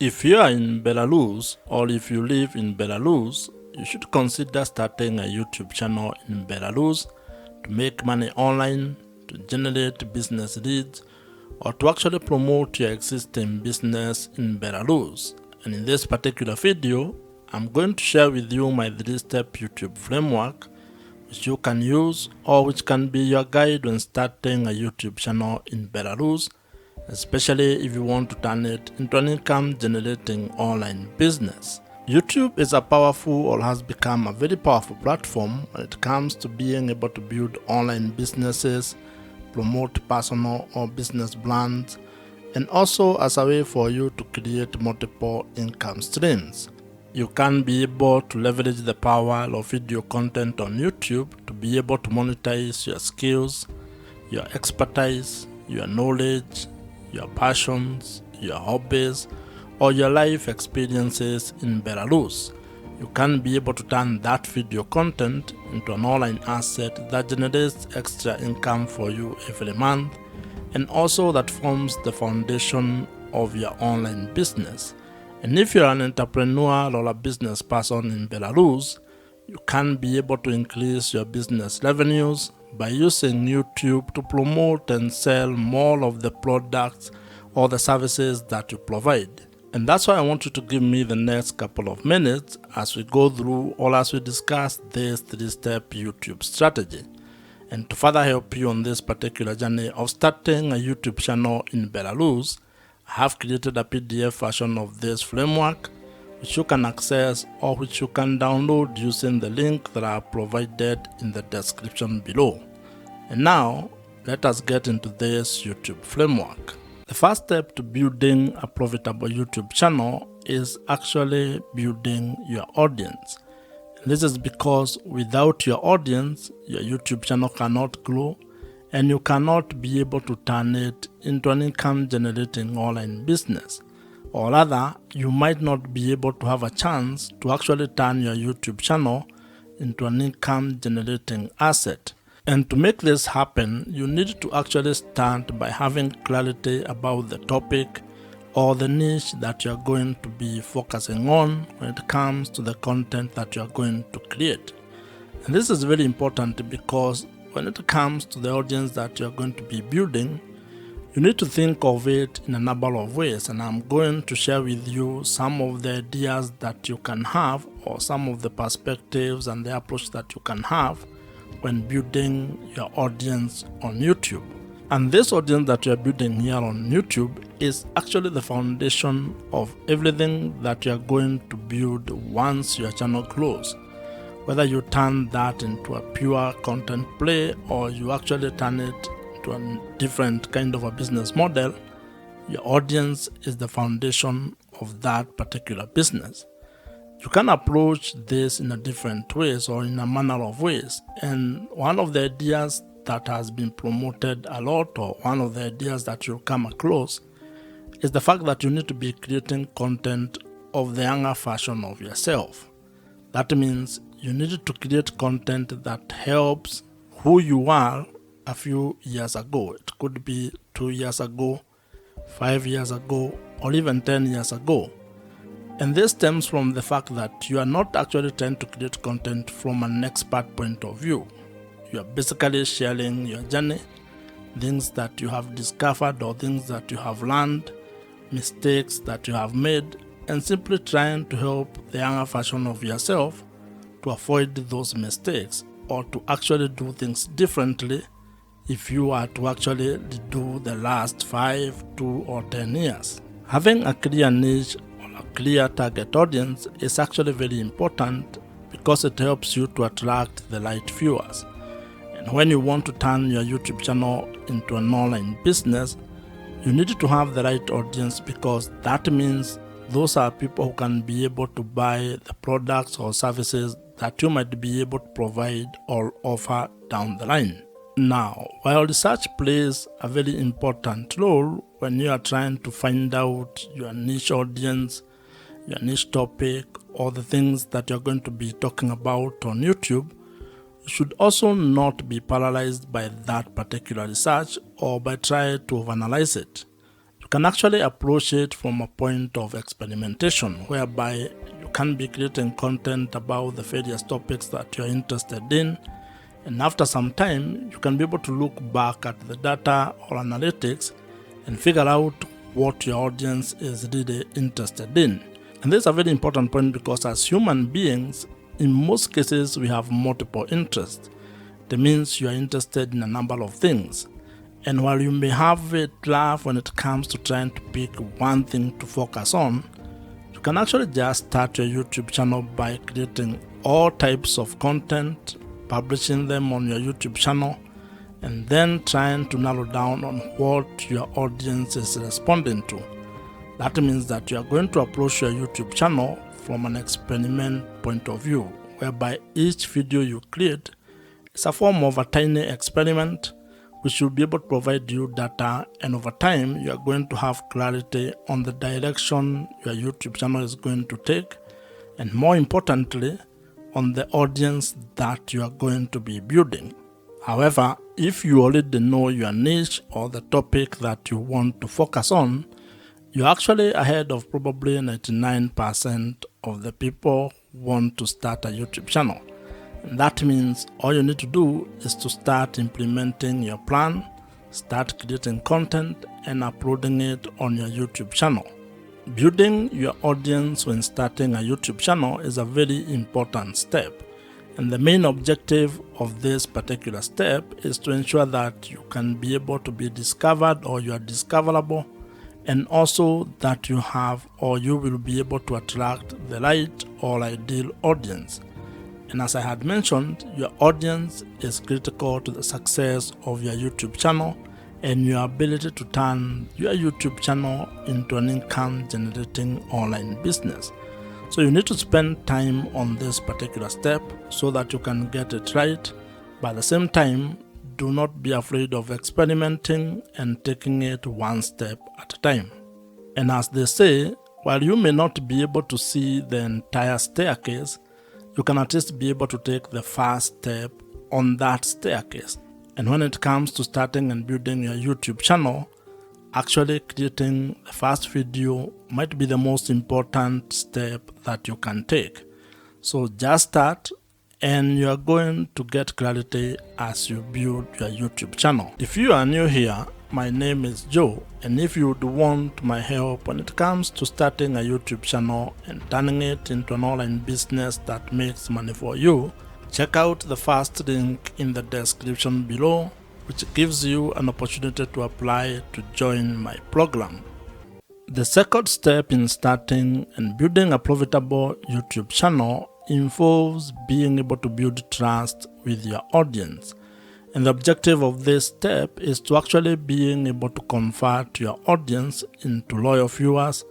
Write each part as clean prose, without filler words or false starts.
If you are in Belarus or if you live in Belarus, you should consider starting a YouTube channel in Belarus to make money online, to generate business leads, or to actually promote your existing business in Belarus. And in this particular video, I'm going to share with you my 3-step YouTube framework which you can use or which can be your guide when starting a YouTube channel in Belarus, especially if you want to turn it into an income generating online business. YouTube is a powerful or has become a very powerful platform when it comes to being able to build online businesses, promote personal or business brands, and also as a way for you to create multiple income streams. You can be able to leverage the power of video content on YouTube to be able to monetize your skills, your expertise, your knowledge, your passions, your hobbies, or your life experiences in Belarus. You can be able to turn that video content into an online asset that generates extra income for you every month, and also that forms the foundation of your online business. And if you're an entrepreneur or a business person in Belarus, you can be able to increase your business revenues by using YouTube to promote and sell more of the products or the services that you provide. And that's why I want you to give me the next couple of minutes as we go through or as we discuss this 3-step YouTube strategy. And to further help you on this particular journey of starting a YouTube channel in Belarus, I have created a PDF version of this framework which you can access or which you can download using the link that I have provided in the description below. And now, let us get into this YouTube framework. The first step to building a profitable YouTube channel is actually building your audience. And this is because without your audience, your YouTube channel cannot grow and you cannot be able to turn it into an income generating online business. Or rather, you might not be able to have a chance to actually turn your YouTube channel into an income generating asset. And to make this happen, you need to actually start by having clarity about the topic or the niche that you're going to be focusing on when it comes to the content that you're going to create. And this is very important because when it comes to the audience that you're going to be building, you need to think of it in a number of ways, and I'm going to share with you some of the ideas that you can have or some of the perspectives and the approach that you can have when building your audience on YouTube. And this audience that you're building here on YouTube is actually the foundation of everything that you're going to build once your channel grows. Whether you turn that into a pure content play or you actually turn it into a different kind of a business model, your audience is the foundation of that particular business. You can approach this in a different ways or in a manner of ways. And one of the ideas that has been promoted a lot, or one of the ideas that you'll come across, is the fact that you need to be creating content of the younger version of yourself. That means you need to create content that helps who you are a few years ago. It could be 2 years ago, 5 years ago, or even 10 years ago. And this stems from the fact that you are not actually trying to create content from an expert point of view. You are basically sharing your journey, things that you have discovered or things that you have learned, mistakes that you have made, and simply trying to help the younger version of yourself to avoid those mistakes or to actually do things differently if you are to actually do the last 5, 2, or 10 years. Having a clear niche or a clear target audience is actually very important because it helps you to attract the right viewers. And when you want to turn your YouTube channel into an online business, you need to have the right audience because that means those are people who can be able to buy the products or services that you might be able to provide or offer down the line. Now, while research plays a very important role when you are trying to find out your niche audience, your niche topic, or the things that you're going to be talking about on YouTube, you should also not be paralyzed by that particular research or by trying to overanalyze it. can actually approach it from a point of experimentation, whereby you can be creating content about the various topics that you're interested in, and after some time you can be able to look back at the data or analytics and figure out what your audience is really interested in. And this is a very important point, because as human beings, in most cases we have multiple interests. That means you are interested in a number of things. And while you may have a drive when it comes to trying to pick one thing to focus on, you can actually just start your YouTube channel by creating all types of content, publishing them on your YouTube channel, and then trying to narrow down on what your audience is responding to. That means that you are going to approach your YouTube channel from an experiment point of view, whereby each video you create is a form of a tiny experiment which will be able to provide you data, and over time you are going to have clarity on the direction your YouTube channel is going to take, and more importantly, on the audience that you are going to be building. However, if you already know your niche or the topic that you want to focus on, you're actually ahead of probably 99% of the people who want to start a YouTube channel. And that means all you need to do is to start implementing your plan, start creating content, and uploading it on your YouTube channel. Building your audience when starting a YouTube channel is a very important step. And the main objective of this particular step is to ensure that you can be able to be discovered, or you are discoverable, and also that you have, or you will be able to attract the right or ideal audience. And as I had mentioned, your audience is critical to the success of your YouTube channel and your ability to turn your YouTube channel into an income generating online business. So you need to spend time on this particular step so that you can get it right. But at the same time, do not be afraid of experimenting and taking it one step at a time. And as they say, while you may not be able to see the entire staircase, you can at least be able to take the first step on that staircase. And when it comes to starting and building your YouTube channel, actually creating the first video might be the most important step that you can take. So just start, and you are going to get clarity as you build your YouTube channel. If you are new here, my name is Joe, and if you would want my help when it comes to starting a YouTube channel and turning it into an online business that makes money for you, check out the first link in the description below, which gives you an opportunity to apply to join my program. The second step in starting and building a profitable YouTube channel involves being able to build trust with your audience. And the objective of this step is to actually being able to convert your audience into loyal viewers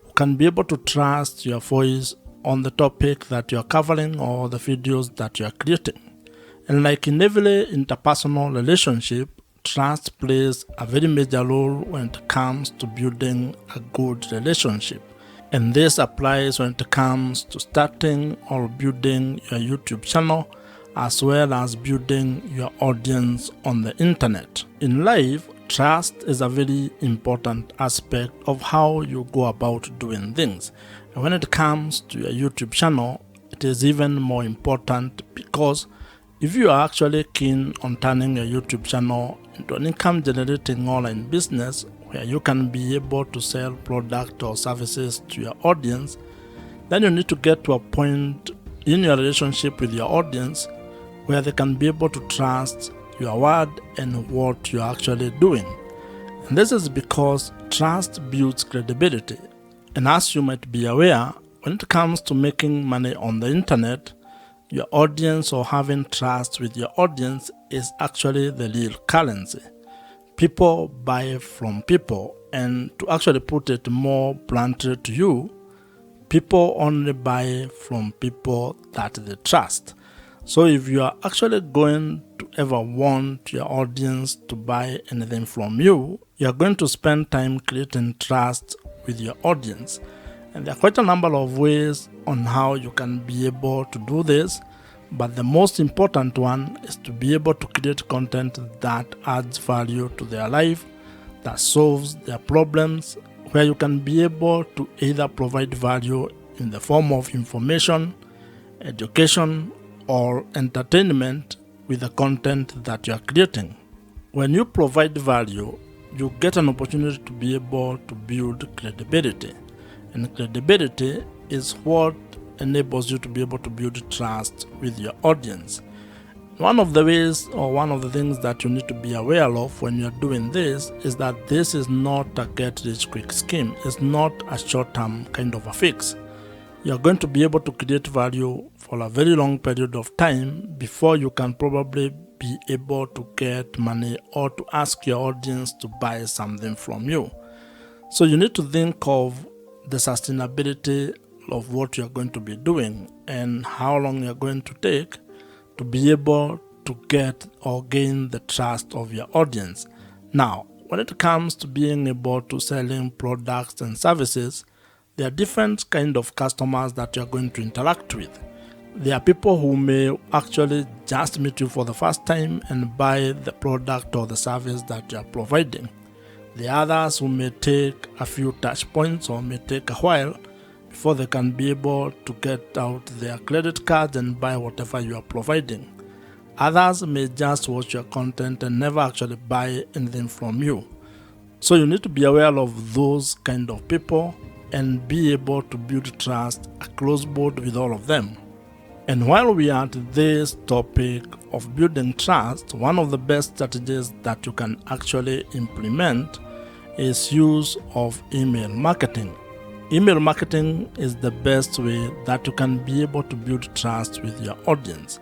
who can be able to trust your voice on the topic that you are covering or the videos that you are creating. And like in every interpersonal relationship, trust plays a very major role when it comes to building a good relationship. And this applies when it comes to starting or building your YouTube channel, as well as building your audience on the internet. In life, trust is a very important aspect of how you go about doing things. And when it comes to your YouTube channel, it is even more important, because if you are actually keen on turning your YouTube channel into an income generating online business where you can be able to sell products or services to your audience, then you need to get to a point in your relationship with your audience where they can be able to trust your word and what you're actually doing. And this is because trust builds credibility. And as you might be aware, when it comes to making money on the internet, your audience, or having trust with your audience, is actually the real currency. People buy from people, and to actually put it more bluntly to you, people only buy from people that they trust. So if you are actually going to ever want your audience to buy anything from you, you are going to spend time creating trust with your audience. And there are quite a number of ways on how you can be able to do this, but the most important one is to be able to create content that adds value to their life, that solves their problems, where you can be able to either provide value in the form of information, education, or entertainment with the content that you are creating. When you provide value, you get an opportunity to be able to build credibility. And credibility is what enables you to be able to build trust with your audience. One of the ways, or one of the things that you need to be aware of when you're doing this is that this is not a get-rich-quick scheme. It's not a short-term kind of a fix. You're going to be able to create value for a very long period of time before you can probably be able to get money or to ask your audience to buy something from you. So you need to think of the sustainability of what you're going to be doing and how long you're going to take to be able to get or gain the trust of your audience. Now, when it comes to being able to selling products and services, there are different kind of customers that you're going to interact with. There are people who may actually just meet you for the first time and buy the product or the service that you're providing. The others who may take a few touch points or may take a while before they can be able to get out their credit cards and buy whatever you are providing. Others may just watch your content and never actually buy anything from you. So you need to be aware of those kind of people and be able to build trust across board with all of them. And while we are at this topic of building trust, one of the best strategies that you can actually implement is use of email marketing. Email marketing is the best way that you can be able to build trust with your audience.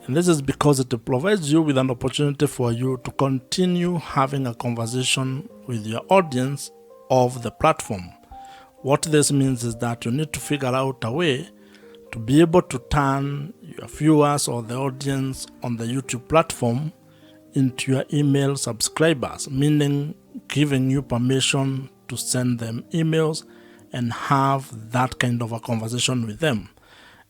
And this is because it provides you with an opportunity for you to continue having a conversation with your audience of the platform. What this means is that you need to figure out a way to be able to turn your viewers or the audience on the YouTube platform into your email subscribers, meaning giving you permission to send them emails and have that kind of a conversation with them.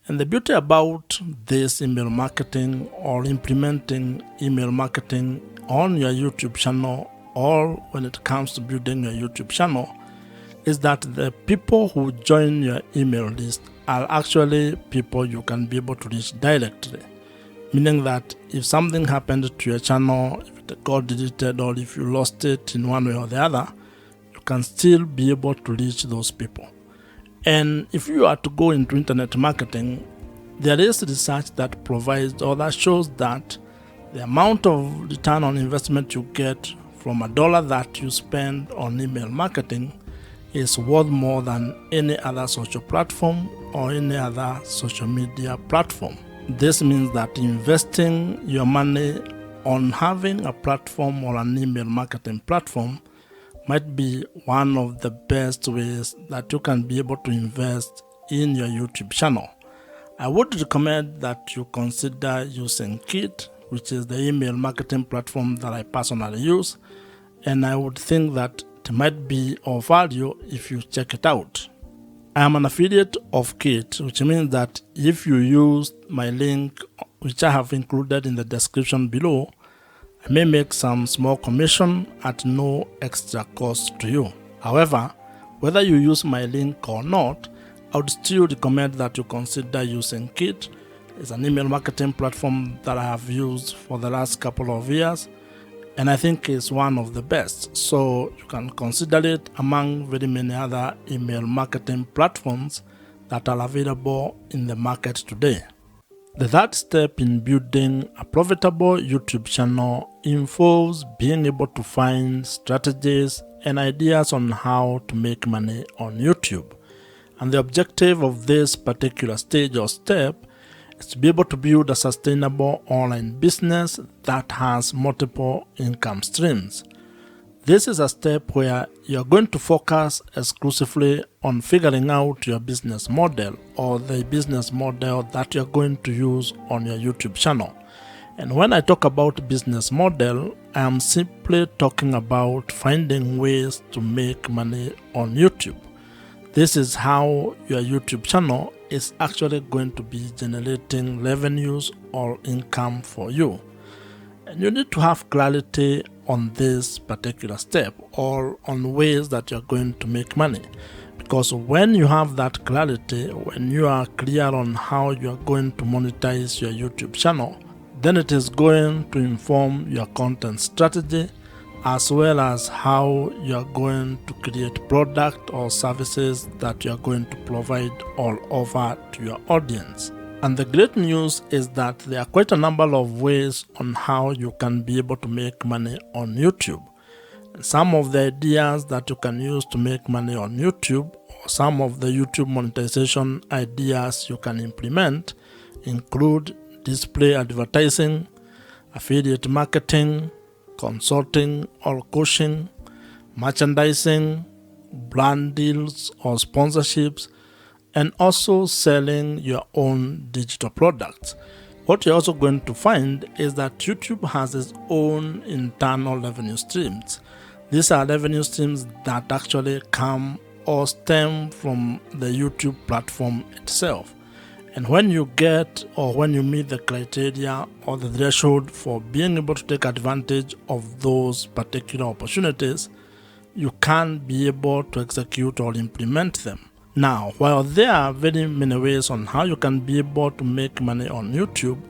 And the beauty about this email marketing or implementing email marketing on your YouTube channel or when it comes to building your YouTube channel is that the people who join your email list are actually people you can be able to reach directly. Meaning that if something happened to your channel, if it got deleted or if you lost it in one way or the other, you can still be able to reach those people. And if you are to go into internet marketing, there is research that provides or that shows that the amount of return on investment you get from $1 that you spend on email marketing is worth more than any other social platform or any other social media platform. This means that investing your money on having a platform or an email marketing platform might be one of the best ways that you can be able to invest in your YouTube channel. I would recommend that you consider using Kit, which is the email marketing platform that I personally use, and I would think that it might be of value if you check it out. I am an affiliate of Kit, which means that if you use my link, which I have included in the description below, I may make some small commission at no extra cost to you. However, whether you use my link or not, I would still recommend that you consider using Kit. It's an email marketing platform that I have used for the last couple of years, and I think it's one of the best. So you can consider it among very many other email marketing platforms that are available in the market today. The third step in building a profitable YouTube channel involves being able to find strategies and ideas on how to make money on YouTube. And the objective of this particular stage or step is to be able to build a sustainable online business that has multiple income streams. This is a step where you're going to focus exclusively on figuring out your business model or the business model that you're going to use on your YouTube channel. And when I talk about business model, I am simply talking about finding ways to make money on YouTube. This is how your YouTube channel is actually going to be generating revenues or income for you. And you need to have clarity on this particular step or on ways that you're going to make money. Because when you have that clarity, when you are clear on how you are going to monetize your YouTube channel, then it is going to inform your content strategy as well as how you are going to create product or services that you are going to provide all over to your audience. And the great news is that there are quite a number of ways on how you can be able to make money on YouTube. Some of the ideas that you can use to make money on YouTube, or some of the YouTube monetization ideas you can implement, include display advertising, affiliate marketing, consulting or coaching, merchandising, brand deals or sponsorships, and also selling your own digital products. What you're also going to find is that YouTube has its own internal revenue streams. These are revenue streams that actually come or stem from the YouTube platform itself. And when you get or when you meet the criteria or the threshold for being able to take advantage of those particular opportunities, you can be able to execute or implement them. Now, while there are very many ways on how you can be able to make money on YouTube,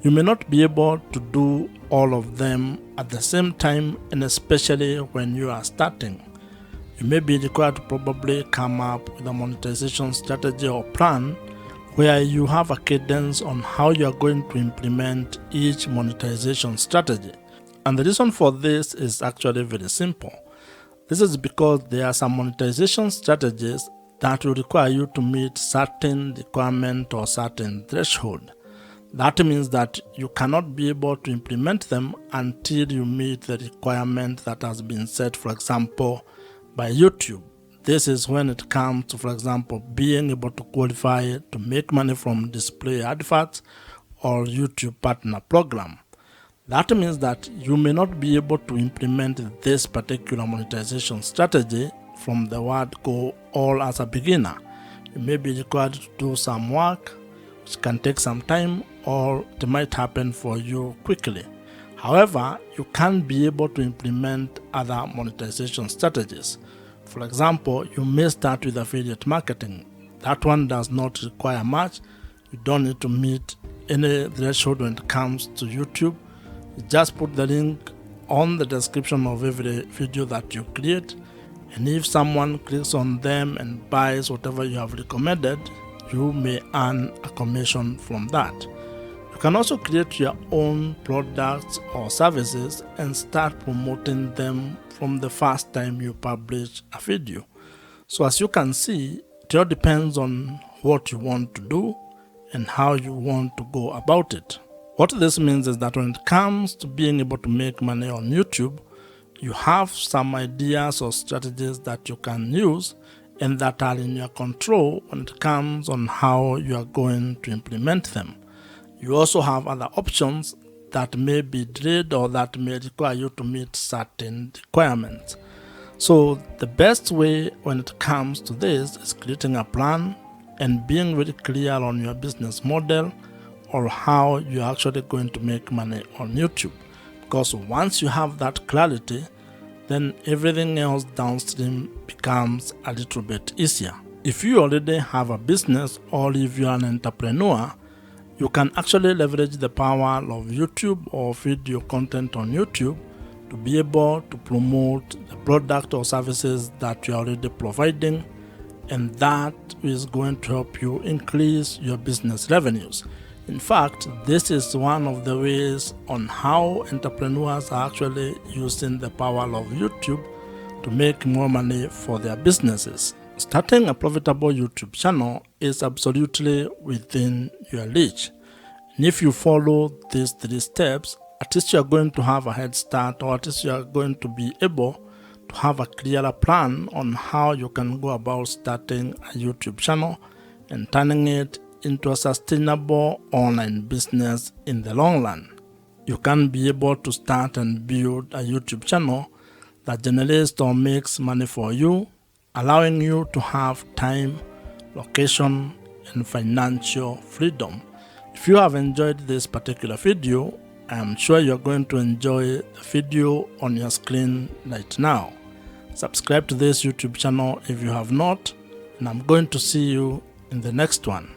you may not be able to do all of them at the same time, and especially when you are starting. You may be required to probably come up with a monetization strategy or plan where you have a cadence on how you are going to implement each monetization strategy. And the reason for this is actually very simple. This is because there are some monetization strategies that will require you to meet certain requirement or certain threshold. That means that you cannot be able to implement them until you meet the requirement that has been set, for example, by YouTube. This is when it comes to, for example, being able to qualify to make money from display adverts or YouTube partner program. That means that you may not be able to implement this particular monetization strategy from the word go all as a beginner. You may be required to do some work, which can take some time, or it might happen for you quickly. However, you can be able to implement other monetization strategies. For example, you may start with affiliate marketing. That one does not require much. You don't need to meet any threshold when it comes to YouTube. You just put the link on the description of every video that you create, and if someone clicks on them and buys whatever you have recommended, you may earn a commission from that. You can also create your own products or services and start promoting them from the first time you publish a video. So as you can see, it all depends on what you want to do and how you want to go about it. What this means is that when it comes to being able to make money on YouTube, you have some ideas or strategies that you can use and that are in your control when it comes on how you are going to implement them. You also have other options that may be delayed or that may require you to meet certain requirements. So the best way when it comes to this is creating a plan and being very clear on your business model or how you're actually going to make money on YouTube. Because once you have that clarity, then everything else downstream becomes a little bit easier. If you already have a business or if you're an entrepreneur, you can actually leverage the power of YouTube or video content on YouTube to be able to promote the product or services that you're already providing, and that is going to help you increase your business revenues. In fact, this is one of the ways on how entrepreneurs are actually using the power of YouTube to make more money for their businesses. Starting a profitable YouTube channel is absolutely within your reach. And if you follow these 3 steps, at least you are going to have a head start, or at least you are going to be able to have a clearer plan on how you can go about starting a YouTube channel and turning it into a sustainable online business in the long run. You can be able to start and build a YouTube channel that generates or makes money for you, allowing you to have time, location, and financial freedom. If you have enjoyed this particular video, I'm sure you're going to enjoy the video on your screen right now. Subscribe to this YouTube channel if you have not, and I'm going to see you in the next one.